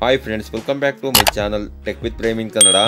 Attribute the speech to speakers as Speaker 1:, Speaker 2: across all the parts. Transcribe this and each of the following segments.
Speaker 1: Hi friends, welcome back to my channel tech with Prem in Kannada.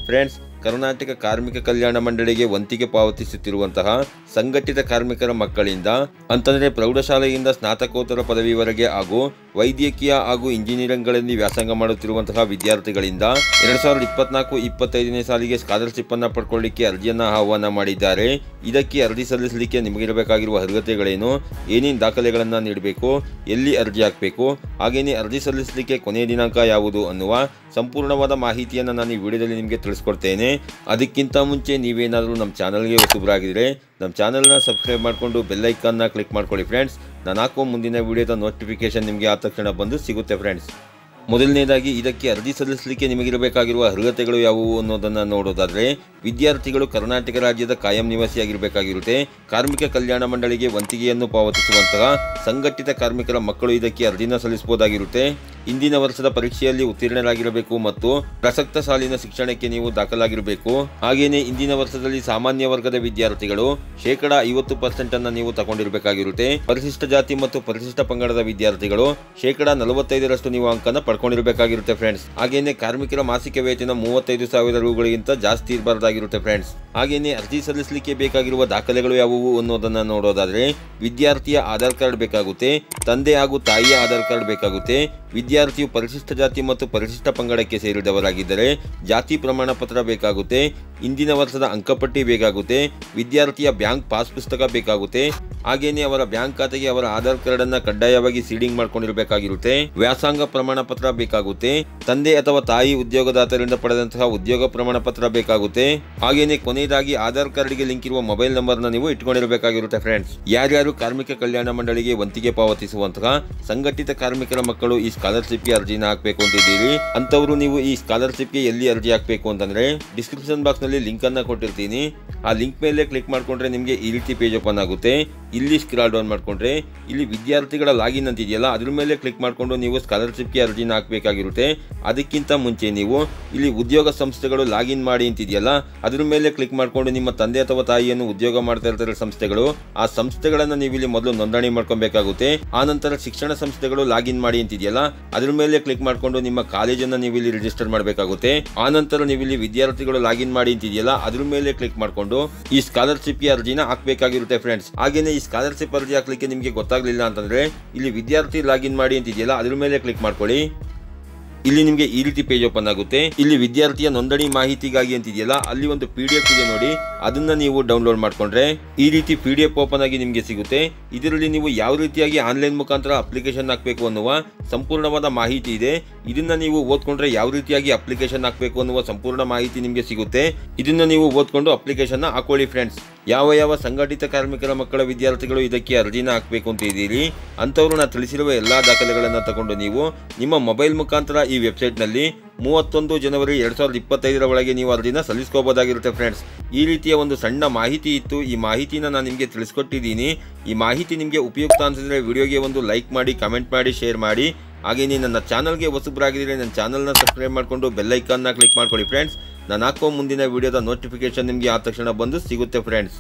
Speaker 1: Friends, Karnataka ಕಾರ್ಮಿಕ ಕಲ್ಯಾಣ ಮಂಡಳಿಗೆ ವಂತಿಗೆ ಪಾವತಿಸುತ್ತಿರುವಂತಹ ಸಂಘಟಿತ ಕಾರ್ಮಿಕರ ಮಕ್ಕಳಿಂದ ಅಂತಂದರೆ ಪ್ರೌಢಶಾಲೆಯಿಂದ ಸ್ನಾತಕೋತ್ತರ ಪದವಿವರೆಗೆ ಹಾಗೂ ವೈದ್ಯಕೀಯ ಹಾಗೂ ಇಂಜಿನಿಯರಿಂಗ್ಗಳಲ್ಲಿ ವ್ಯಾಸಂಗ ಮಾಡುತ್ತಿರುವಂತಹ ವಿದ್ಯಾರ್ಥಿಗಳಿಂದ 2024-25ನೇ ಸಾಲಿಗೆ ಸ್ಕಾಲರ್ಶಿಪ್ ಅನ್ನು ಪಡ್ಕೊಳ್ಳಿಕ್ಕೆ ಅರ್ಜಿಯನ್ನು ಆಹ್ವಾನ ಮಾಡಿದ್ದಾರೆ. ಇದಕ್ಕೆ ಅರ್ಜಿ ಸಲ್ಲಿಸಲಿಕ್ಕೆ ನಿಮಗಿರಬೇಕಾಗಿರುವ ಅರ್ಹತೆಗಳೇನು, ಏನೇನು ದಾಖಲೆಗಳನ್ನು ನೀಡಬೇಕು, ಎಲ್ಲಿ ಅರ್ಜಿ ಹಾಕಬೇಕು, ಹಾಗೆಯೇ ಅರ್ಜಿ ಸಲ್ಲಿಸಲಿಕ್ಕೆ ಕೊನೆಯ ದಿನಾಂಕ ಯಾವುದು ಅನ್ನುವ ಸಂಪೂರ್ಣವಾದ ಮಾಹಿತಿಯನ್ನು ನಾನು ಈ ವಿಡಿಯೋದಲ್ಲಿ ನಿಮಗೆ ತಿಳಿಸ್ಕೊಡ್ತೇನೆ. ಅದಕ್ಕಿಂತ ಮುಂಚೆ ನೀವೇನಾದರೂ ನಮ್ಮ ಚಾನಲ್ಗೆ ಹೊಸಬರಾಗಿದ್ದರೆ ನಮ್ಮ ಚಾನಲ್ನ ಸಬ್ಸ್ಕ್ರೈಬ್ ಮಾಡಿಕೊಂಡು ಬೆಲ್ ಐಕಾನ್ನ ಕ್ಲಿಕ್ ಮಾಡ್ಕೊಳ್ಳಿ ಫ್ರೆಂಡ್ಸ್. ನಾನು ಹಾಕೋ ಮುಂದಿನ ವಿಡಿಯೋದ ನೋಟಿಫಿಕೇಶನ್ ನಿಮಗೆ ಆ ತಕ್ಷಣ ಬಂದು ಸಿಗುತ್ತೆ ಫ್ರೆಂಡ್ಸ್. ಮೊದಲನೇದಾಗಿ ಇದಕ್ಕೆ ಅರ್ಜಿ ಸಲ್ಲಿಸಲಿಕ್ಕೆ ನಿಮಗಿರಬೇಕಾಗಿರುವ ಅರ್ಹತೆಗಳು ಯಾವುವು ಅನ್ನೋದನ್ನು ನೋಡೋದಾದರೆ, ವಿದ್ಯಾರ್ಥಿಗಳು ಕರ್ನಾಟಕ ರಾಜ್ಯದ ಕಾಯಂ ನಿವಾಸಿಯಾಗಿರಬೇಕಾಗಿರುತ್ತೆ. ಕಾರ್ಮಿಕ ಕಲ್ಯಾಣ ಮಂಡಳಿಗೆ ವಂತಿಗೆಯನ್ನು ಪಾವತಿಸುವಂತಹ ಸಂಘಟಿತ ಕಾರ್ಮಿಕರ ಮಕ್ಕಳು ಇದಕ್ಕೆ ಅರ್ಜಿನ ಸಲ್ಲಿಸಬಹುದಾಗಿರುತ್ತೆ. ಇಂದಿನ ವರ್ಷದ ಪರೀಕ್ಷೆಯಲ್ಲಿ ಉತ್ತೀರ್ಣರಾಗಿರಬೇಕು ಮತ್ತು ಪ್ರಸಕ್ತ ಸಾಲಿನ ಶಿಕ್ಷಣಕ್ಕೆ ನೀವು ದಾಖಲಾಗಿರಬೇಕು. ಹಾಗೆಯೇ ಇಂದಿನ ವರ್ಷದಲ್ಲಿ ಸಾಮಾನ್ಯ ವರ್ಗದ ವಿದ್ಯಾರ್ಥಿಗಳು 50% ನೀವು ತಗೊಂಡಿರಬೇಕಾಗಿರುತ್ತೆ. ಪರಿಶಿಷ್ಟ ಜಾತಿ ಮತ್ತು ಪರಿಶಿಷ್ಟ ಪಂಗಡದ ವಿದ್ಯಾರ್ಥಿಗಳು 45% ನೀವು ಅಂಕನ ಪಡ್ಕೊಂಡಿರಬೇಕಾಗಿರುತ್ತೆ ಫ್ರೆಂಡ್ಸ್. ಹಾಗೆಯೇ ಕಾರ್ಮಿಕರ ಮಾಸಿಕ ವೇತನ 35,000 ರೂಗಳಿಗಿಂತ ಜಾಸ್ತಿ ಇರಬಾರ್ದಾಗಿರುತ್ತೆ ಫ್ರೆಂಡ್ಸ್. ಹಾಗೆಯೇ ಅರ್ಜಿ ಸಲ್ಲಿಸಲಿಕ್ಕೆ ಬೇಕಾಗಿರುವ ದಾಖಲೆಗಳು ಯಾವುವು ಅನ್ನೋದನ್ನ ನೋಡೋದಾದ್ರೆ, ವಿದ್ಯಾರ್ಥಿಯ ಆಧಾರ್ ಕಾರ್ಡ್ ಬೇಕಾಗುತ್ತೆ, ತಂದೆ ಹಾಗೂ ತಾಯಿಯ ಆಧಾರ್ ಕಾರ್ಡ್ ಬೇಕಾಗುತ್ತೆ. ವಿದ್ಯಾರ್ಥಿಯು ಪರಿಶಿಷ್ಟ ಜಾತಿ ಮತ್ತು ಪರಿಶಿಷ್ಟ ಪಂಗಡಕ್ಕೆ ಸೇರಿದವರಾಗಿದ್ದರೆ ಜಾತಿ ಪ್ರಮಾಣ ಪತ್ರ ಬೇಕಾಗುತ್ತೆ. ಇಂದಿನ ವರ್ಷದ ಅಂಕಪಟ್ಟಿ ಬೇಕಾಗುತ್ತೆ. ವಿದ್ಯಾರ್ಥಿಯ ಬ್ಯಾಂಕ್ ಪಾಸ್ ಪುಸ್ತಕ ಬೇಕಾಗುತ್ತೆ. ಹಾಗೇನೆ ಅವರ ಬ್ಯಾಂಕ್ ಖಾತೆಗೆ ಅವರ ಆಧಾರ್ ಕಾರ್ಡ್ ಅನ್ನ ಕಡ್ಡಾಯವಾಗಿ ಸೀಡಿಂಗ್ ಮಾಡ್ಕೊಂಡಿರಬೇಕಾಗಿರುತ್ತೆ. ವ್ಯಾಸಂಗ ಪ್ರಮಾಣ ಪತ್ರ ಬೇಕಾಗುತ್ತೆ. ತಂದೆ ಅಥವಾ ತಾಯಿ ಉದ್ಯೋಗದಾತರಿಂದ ಪಡೆದಂತಹ ಉದ್ಯೋಗ ಪ್ರಮಾಣ ಪತ್ರ ಬೇಕಾಗುತ್ತೆ. ಹಾಗೇನೆ ಕೊನೆಯದಾಗಿ ಆಧಾರ್ ಕಾರ್ಡ್ಗೆ ಲಿಂಕ್ ಇರುವ ಮೊಬೈಲ್ ನಂಬರ್ನ ನೀವು ಇಟ್ಕೊಂಡಿರಬೇಕಾಗಿರುತ್ತೆ ಫ್ರೆಂಡ್ಸ್. ಯಾರ್ಯಾರು ಕಾರ್ಮಿಕ ಕಲ್ಯಾಣ ಮಂಡಳಿಗೆ ವಂತಿಗೆ ಪಾವತಿಸುವಂತಹ ಸಂಘಟಿತ ಕಾರ್ಮಿಕರ ಮಕ್ಕಳು ಈ ಸ್ಕಾಲರ್ಶಿಪ್ಗೆ ಅರ್ಜಿನ ಹಾಕಬೇಕು ಅಂತಿದ್ದೀರಿ ಅಂತವರು ನೀವು ಈ ಸ್ಕಾಲರ್ಶಿಪ್ಗೆ ಎಲ್ಲಿ ಅರ್ಜಿ ಹಾಕಬೇಕು ಅಂತಂದ್ರೆ ಡಿಸ್ಕ್ರಿಪ್ಷನ್ ಬಾಕ್ಸ್ ನಲ್ಲಿ ಲಿಂಕ್ ಅನ್ನ ಕೊಟ್ಟಿರ್ತೀನಿ. ಆ ಲಿಂಕ್ ಮೇಲೆ ಕ್ಲಿಕ್ ಮಾಡ್ಕೊಂಡ್ರೆ ನಿಮಗೆ ಈ ರೀತಿ ಪೇಜ್ ಓಪನ್ ಆಗುತ್ತೆ. ಇಲ್ಲಿ ಸ್ಕ್ರಾಲ್ ಡೌನ್ ಮಾಡ್ಕೊಂಡ್ರೆ ಇಲ್ಲಿ ವಿದ್ಯಾರ್ಥಿಗಳ ಲಾಗಿನ್ ಅಂತಿದೆಯಲ್ಲ, ಅದ್ರ ಮೇಲೆ ಕ್ಲಿಕ್ ಮಾಡ್ಕೊಂಡು ನೀವು ಸ್ಕಾಲರ್ಶಿಪ್ಗೆ ಅರ್ಜಿನ ಹಾಕಬೇಕಾಗಿರುತ್ತೆ. ಅದಕ್ಕಿಂತ ಮುಂಚೆ ನೀವು ಇಲ್ಲಿ ಉದ್ಯೋಗ ಸಂಸ್ಥೆಗಳು ಲಾಗಿನ್ ಮಾಡಿ ಅಂತಿದೆಯಲ್ಲ, ಅದ್ರ ಮೇಲೆ ಕ್ಲಿಕ್ ಮಾಡ್ಕೊಂಡು ನಿಮ್ಮ ತಂದೆ ಅಥವಾ ತಾಯಿಯನ್ನು ಉದ್ಯೋಗ ಮಾಡ್ತಾ ಇರ್ತಾರೆ ಸಂಸ್ಥೆಗಳು, ಆ ಸಂಸ್ಥೆಗಳನ್ನ ನೀವು ಇಲ್ಲಿ ಮೊದಲು ನೋಂದಣಿ ಮಾಡ್ಕೊಬೇಕಾಗುತ್ತೆ. ಆ ನಂತರ ಶಿಕ್ಷಣ ಸಂಸ್ಥೆಗಳು ಲಾಗಿನ್ ಮಾಡಿ ಅಂತಿದೆಯಲ್ಲ, ಅದ್ರ ಮೇಲೆ ಕ್ಲಿಕ್ ಮಾಡ್ಕೊಂಡು ನಿಮ್ಮ ಕಾಲೇಜನ್ನು ನೀವು ಇಲ್ಲಿ ರಿಜಿಸ್ಟರ್ ಮಾಡಬೇಕಾಗುತ್ತೆ. ಆ ನಂತರ ನೀವು ಇಲ್ಲಿ ವಿದ್ಯಾರ್ಥಿಗಳು ಲಾಗಿನ್ ಮಾಡಿ ಅಂತಿದೆಯಲ್ಲ, ಅದ್ರ ಮೇಲೆ ಕ್ಲಿಕ್ ಮಾಡ್ಕೊಂಡು ಈ ಸ್ಕಾಲರ್ಶಿಪ್ಗೆ ಅರ್ಜಿನ ಹಾಕಬೇಕಾಗಿರುತ್ತೆ ಫ್ರೆಂಡ್ಸ್. ಹಾಗೇನೆ ಈ ಸ್ಕಾಲರ್ಶಿಪ್ ಅರ್ಜಿ ಹಾಕ್ಲಿಕ್ಕೆ ನಿಮಗೆ ಗೊತ್ತಾಗ್ಲಿಲ್ಲ ಅಂತಂದ್ರೆ ಇಲ್ಲಿ ವಿದ್ಯಾರ್ಥಿ ಲಾಗಿನ್ ಮಾಡಿ ಅಂತಿದೆಯಲ್ಲ, ಅದ್ರ ಮೇಲೆ ಕ್ಲಿಕ್ ಮಾಡ್ಕೊಳ್ಳಿ. ಇಲ್ಲಿ ನಿಮಗೆ ಈ ರೀತಿ ಪೇಜ್ ಓಪನ್ ಆಗುತ್ತೆ. ಇಲ್ಲಿ ವಿದ್ಯಾರ್ಥಿಯ ನೋಂದಣಿ ಮಾಹಿತಿಗಾಗಿ ಅಂತಿದೆಯಲ್ಲ, ಅಲ್ಲಿ ಒಂದು PDF ಇದೆ ನೋಡಿ, ಅದನ್ನ ನೀವು ಡೌನ್ಲೋಡ್ ಮಾಡ್ಕೊಂಡ್ರೆ ಈ ರೀತಿ PDF ಓಪನ್ ಆಗಿ ನಿಮಗೆ ಸಿಗುತ್ತೆ. ಇದರಲ್ಲಿ ನೀವು ಯಾವ ರೀತಿಯಾಗಿ ಆನ್ಲೈನ್ ಮುಖಾಂತರ ಅಪ್ಲಿಕೇಶನ್ ಹಾಕಬೇಕು ಅನ್ನುವ ಸಂಪೂರ್ಣವಾದ ಮಾಹಿತಿ ಇದೆ. ಇದನ್ನ ನೀವು ಓದ್ಕೊಂಡ್ರೆ ಯಾವ ರೀತಿಯಾಗಿ ಅಪ್ಲಿಕೇಶನ್ ಹಾಕಬೇಕು ಅನ್ನುವ ಸಂಪೂರ್ಣ ಮಾಹಿತಿ ನಿಮಗೆ ಸಿಗುತ್ತೆ. ಇದನ್ನ ನೀವು ಓದ್ಕೊಂಡು ಅಪ್ಲಿಕೇಶನ್ ಹಾಕೊಳ್ಳಿ ಫ್ರೆಂಡ್ಸ್. ಯಾವ ಸಂಘಟಿತ ಕಾರ್ಮಿಕರ ಮಕ್ಕಳ ವಿದ್ಯಾರ್ಥಿಗಳು ಇದಕ್ಕೆ ಅರ್ಜಿನ ಹಾಕಬೇಕು ಅಂತ ಇದ್ದೀರಿ ಅಂತವರು ನಾನು ತಿಳಿಸಿರುವ ಎಲ್ಲಾ ದಾಖಲೆಗಳನ್ನು ತಗೊಂಡು ನೀವು ನಿಮ್ಮ ಮೊಬೈಲ್ ಮುಖಾಂತರ ಈ ವೆಬ್ಸೈಟ್ ನಲ್ಲಿ 31 ಜನವರಿ 2025 ಒಳಗೆ ನೀವು ಅರ್ಜಿನ ಸಲ್ಲಿಸ್ಕೋಬಹುದಾಗಿರುತ್ತೆ ಫ್ರೆಂಡ್ಸ್. ಈ ರೀತಿಯ ಒಂದು ಸಣ್ಣ ಮಾಹಿತಿ ಇತ್ತು. ಈ ಮಾಹಿತಿನ ನಾನು ನಿಮಗೆ ತಿಳಿಸ್ಕೊಟ್ಟಿದ್ದೀನಿ. ಈ ಮಾಹಿತಿ ನಿಮಗೆ ಉಪಯುಕ್ತ ಅನಿಸಿದ್ರೆ ವಿಡಿಯೋಗೆ ಒಂದು ಲೈಕ್ ಮಾಡಿ, ಕಮೆಂಟ್ ಮಾಡಿ, ಶೇರ್ ಮಾಡಿ. ಹಾಗೆಯೇ ನನ್ನ ಚಾನಲ್ಗೆ ಹೊಸಬರಾಗಿದ್ದರೆ ನನ್ನ ಚಾನಲ್ನ ಸಬ್ಸ್ಕ್ರೈಬ್ ಮಾಡಿಕೊಂಡು ಬೆಲ್ ಐಕಾನ್ನ ಕ್ಲಿಕ್ ಮಾಡ್ಕೊಳ್ಳಿ ಫ್ರೆಂಡ್ಸ್. ನಾನು ಹಾಕೋ ಮುಂದಿನ ವಿಡಿಯೋದ ನೋಟಿಫಿಕೇಶನ್ ನಿಮಗೆ ಆ ತಕ್ಷಣ ಬಂದು ಸಿಗುತ್ತೆ ಫ್ರೆಂಡ್ಸ್.